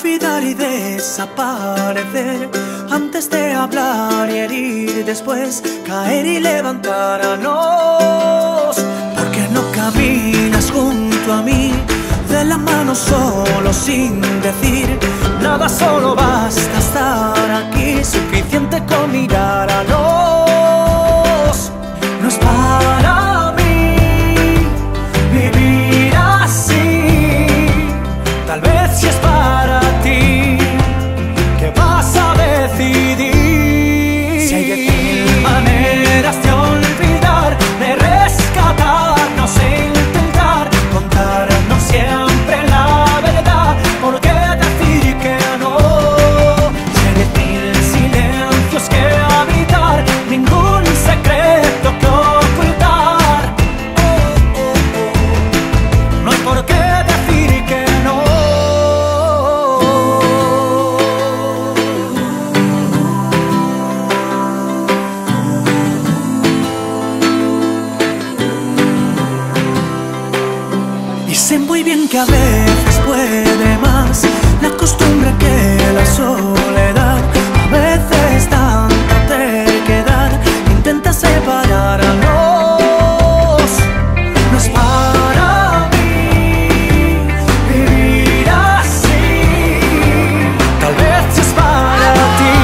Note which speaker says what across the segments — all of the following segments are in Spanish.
Speaker 1: olvidar y desaparecer, antes de hablar y herir, después caer y levantarnos. ¿Por qué no caminas junto a mí, de la mano solo sin decir nada? Solo basta estar aquí, suficiente con mirar a los. No es para mí vivir así, tal vez si es para ti, ¿qué vas a decidir? Si hay 10.000 maneras de olvidar, de rescatarnos e intentar contarnos siempre la verdad, ¿por qué decir que no? Si hay 10.000 silencios que habitar, ningún secreto que ocultar, no hay por qué decir que no. Y sé muy bien que a veces puede más la costumbre que la soledad, a veces tanta terquedad intenta separar a los. No es para mí vivir así, tal vez si es para ti,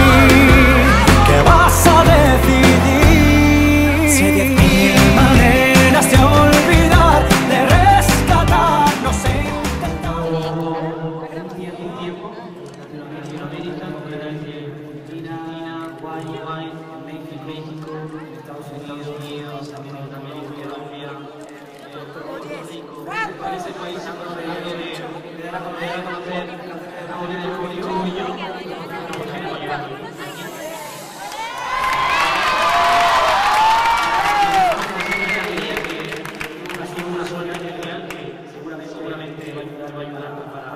Speaker 1: ¿qué vas a decidir? Si hay 10.000 maneras de olvidar, de rescatarnos e intentar.
Speaker 2: Un tiempo, Latinoamérica, Argentina, Uruguay, México, Estados Unidos, América, Colombia, Puerto Rico, ese país rodeado de dar a conocer el orgullo. Seguramente va a ayudar para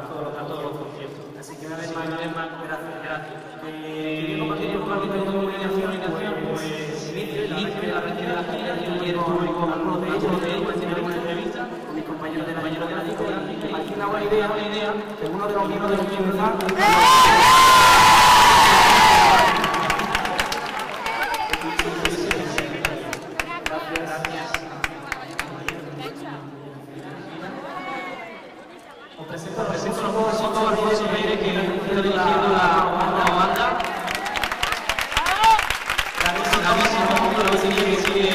Speaker 2: todos los conciertos. Así que una vez más, gracias. Quería compartir un ratito de comunicación, pues inicio la gira de la gira, y ayer estuve con algunos de ellos, haciendo una entrevista con mis compañeros de la discoteca. Aquí da una idea de uno de los miembros de los que presento los juegos son todos los que está dirigiendo la banda. Bravísimo, lo que sigue.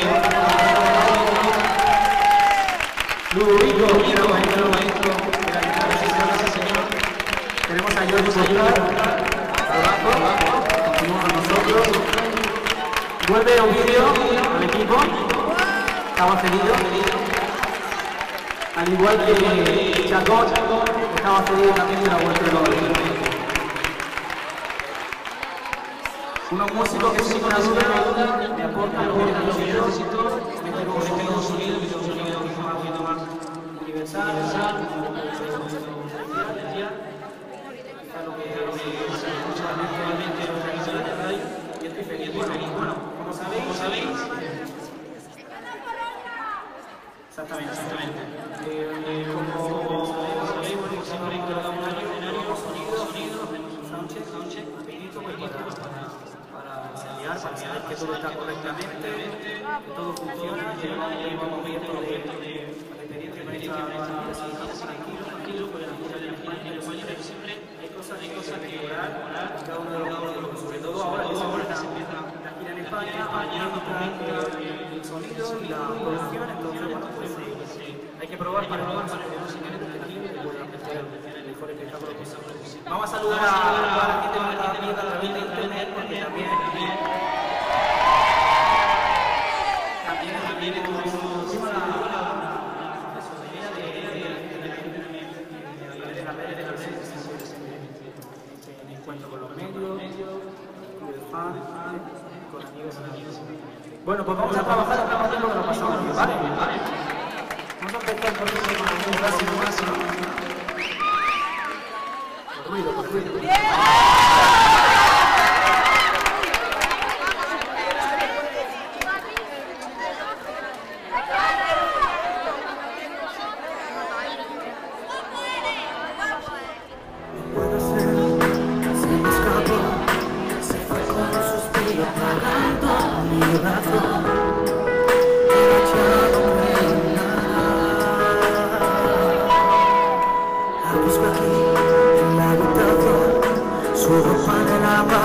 Speaker 2: Ludovico, maestro de la guitarra, señor. Tenemos a Jordi Popular, abajo, continúa con nosotros. Vuelve Ovidio al equipo, estaba cedido. Al igual que Chacón, estaba cedido también en la vuelta de los unos músicos que sin una duda me aportan los éxitos, meten con nuevos sonidos, que son sonidos que están haciendo más universal, quizá lo que se escucha actualmente en nuestra isla de radio, y estoy feliz. Bueno, como sabéis, exactamente. Como sabemos, siempre que cada un año tenemos sonidos, hacemos un soundcheck, rapidito, para ensayar, para saber que todo está correctamente, que todo funciona, llevamos viendo de experiencia con esta tranquilo, con la escucha de España, pero siempre hay cosas que mejorar cada uno de los grupos, sobre todo ahora que se empieza la gira en España, el sonido y la producción, entonces bueno, pues hay que probar para que los ingenieros que puedan apreciar el mejor espectáculo posible. Vamos a saludar a la gente que está viendo a través de internet, porque también tuvimos la soledad de las redes de la red, en encuentro con los medios, club de fans, con amigos. Bueno, pues vamos a trabajar lo que nos pasamos bien, ¿vale? Vamos a empezar por eso con el máximo. Por ruido.
Speaker 1: Puedo ser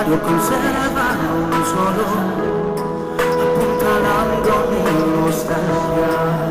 Speaker 1: Lo conservano un solo, apuntalando mi nostalgia.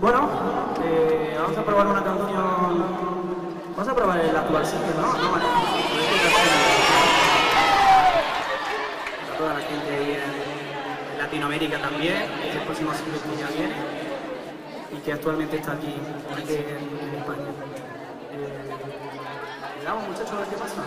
Speaker 1: Bueno, vamos a probar una canción. Vamos a probar el actual sitio, ¿no? No, vale. A toda la gente ahí en Latinoamérica también, es el próximo sitio que ya viene y que actualmente está aquí en España. ¿Le damos, muchachos, a ver qué pasa?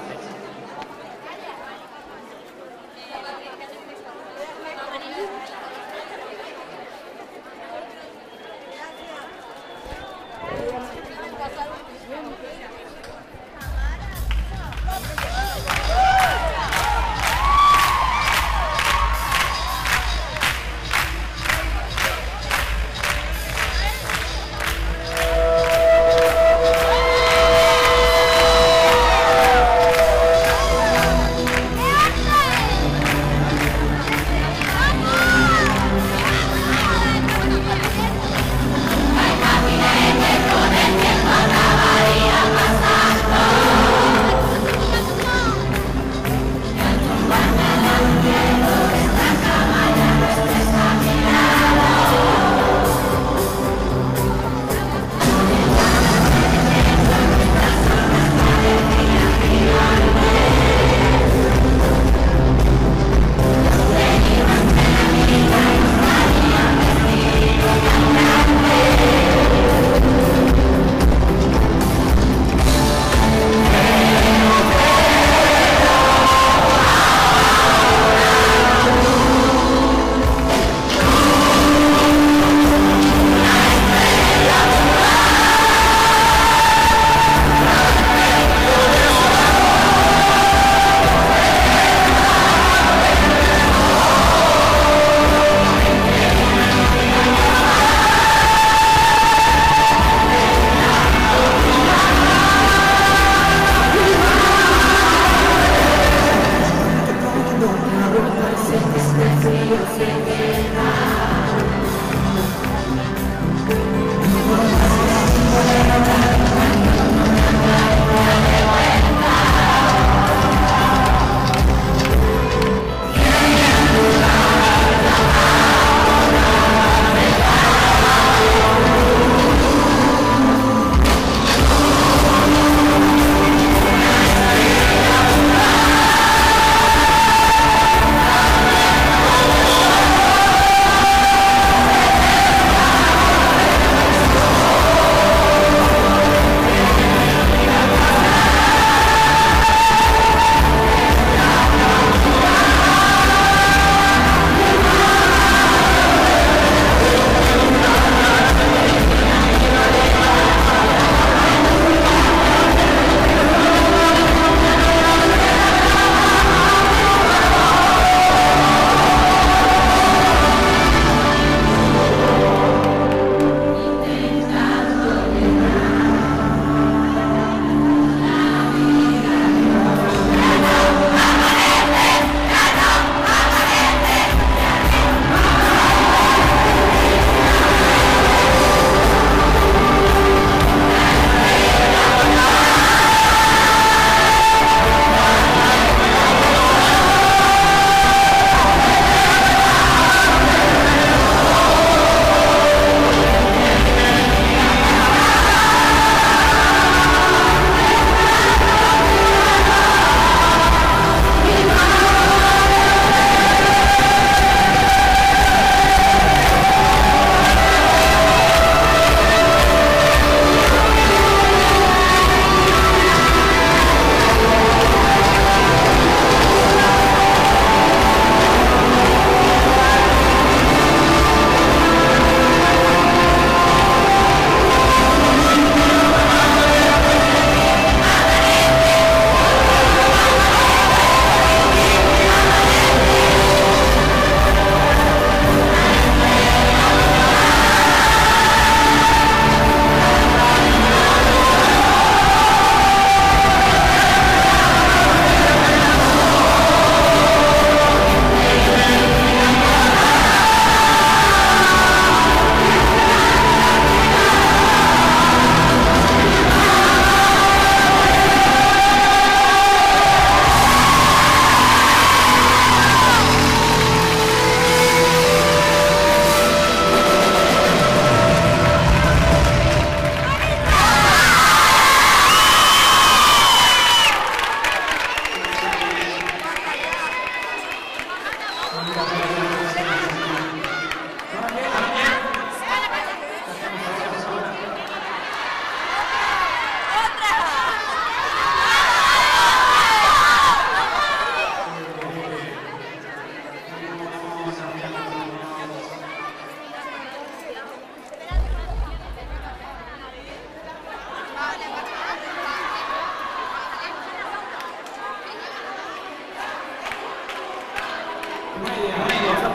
Speaker 1: parece que este frío se queda.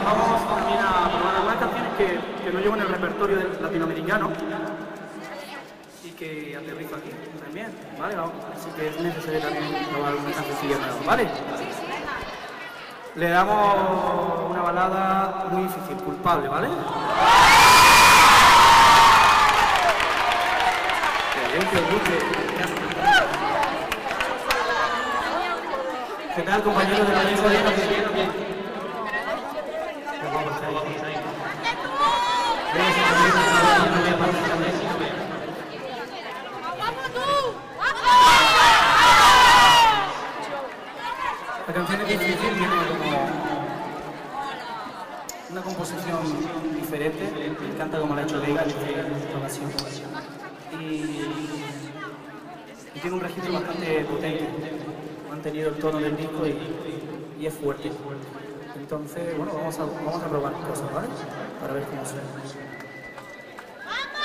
Speaker 2: Vamos también a probar algunas canciones que no llevo en el repertorio latinoamericano y que aterrizo aquí también, ¿vale? Así que es necesario también probar una cancioncilla nueva, ¿vale? Le damos una balada muy difícil, Culpable, ¿vale? Que os guste. ¿Qué tal, compañeros de la mesa? Bien. La canción es difícil, tiene como una composición diferente, me encanta como la ha hecho Vega, y tiene un registro bastante potente, ha mantenido el tono del disco y es fuerte. Entonces, bueno, vamos a probar cosas, ¿vale? Para ver cómo suena.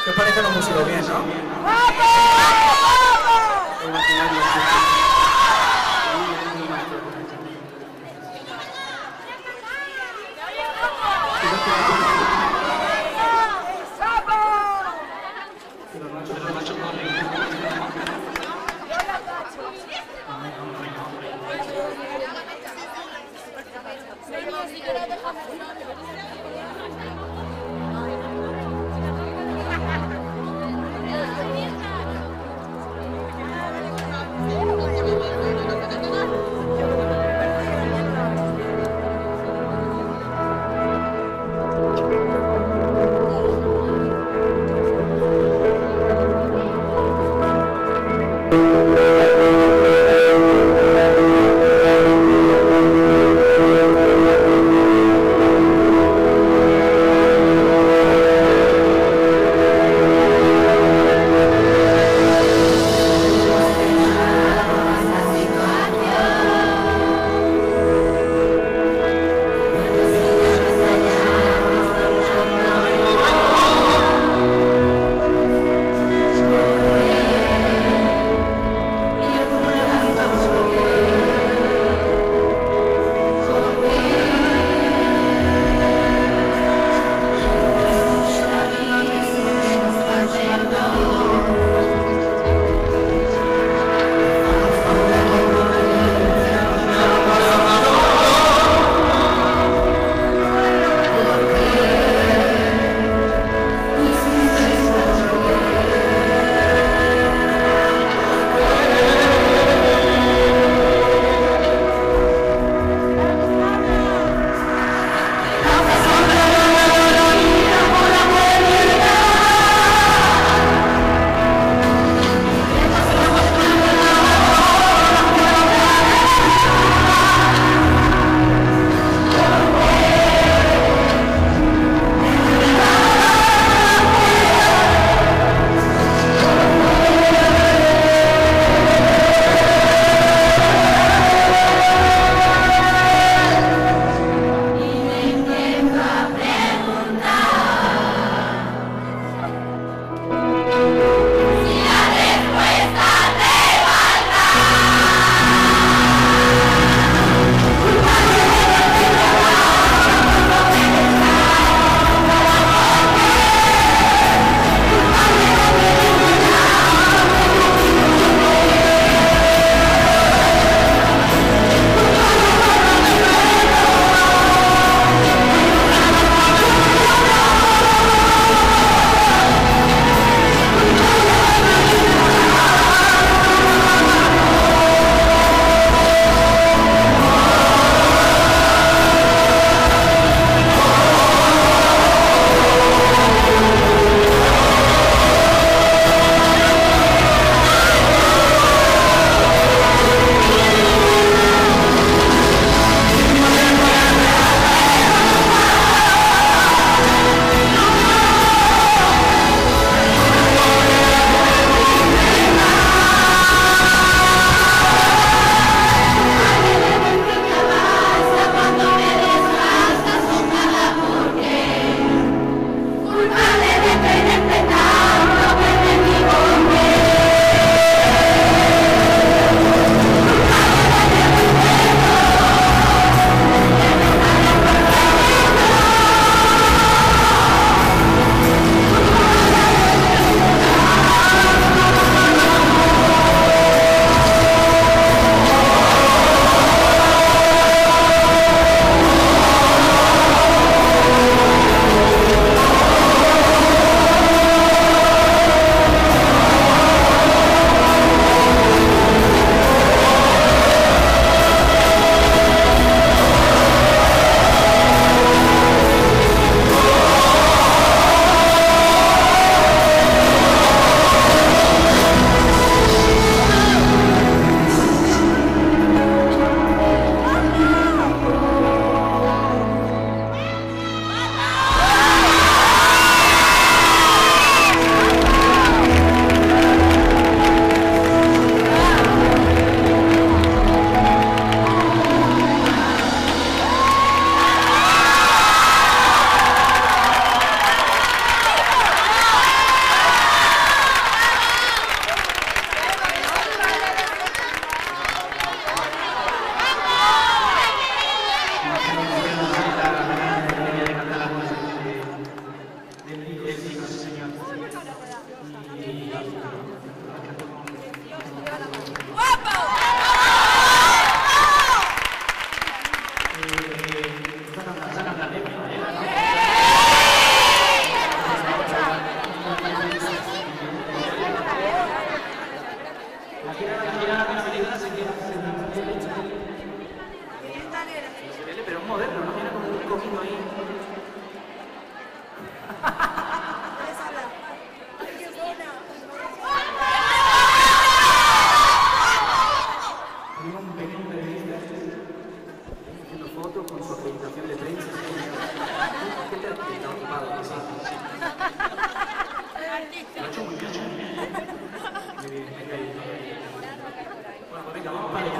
Speaker 2: ¿Qué os parece la música? Bien, ¿no? poquito ahí. Tenemos un pequeño periodista haciendo fotos con su acreditación de prensa. ¿Qué te está ocupado? Sí. Lo ha hecho muy bien. Muy bien, venga ahí. Bueno, pues venga, vamos para allá.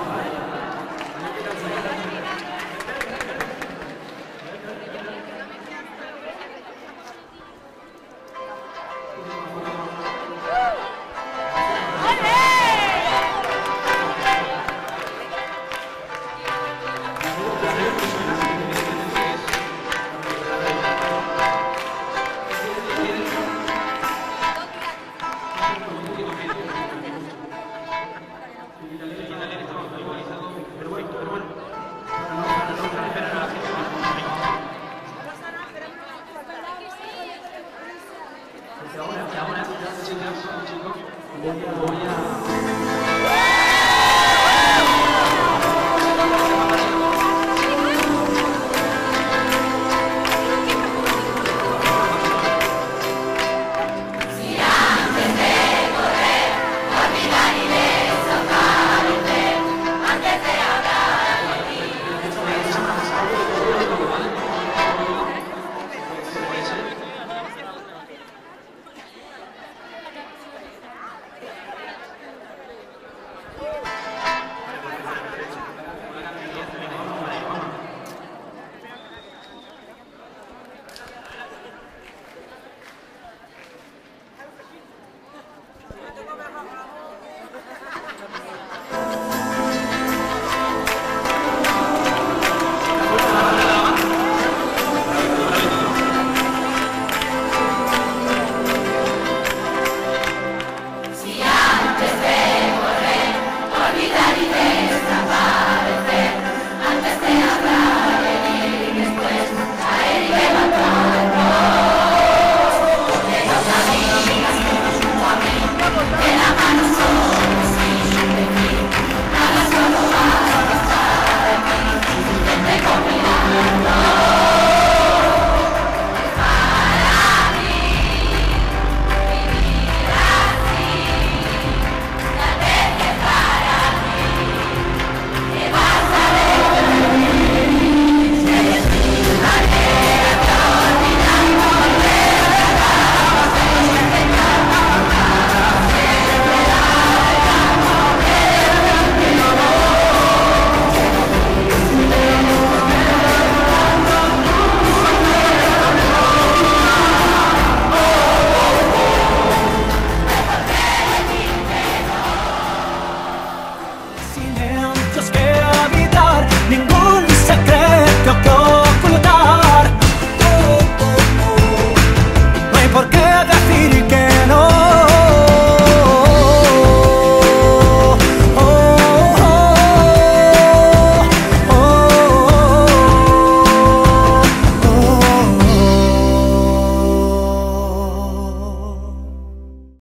Speaker 2: Ahora, chicos, voy a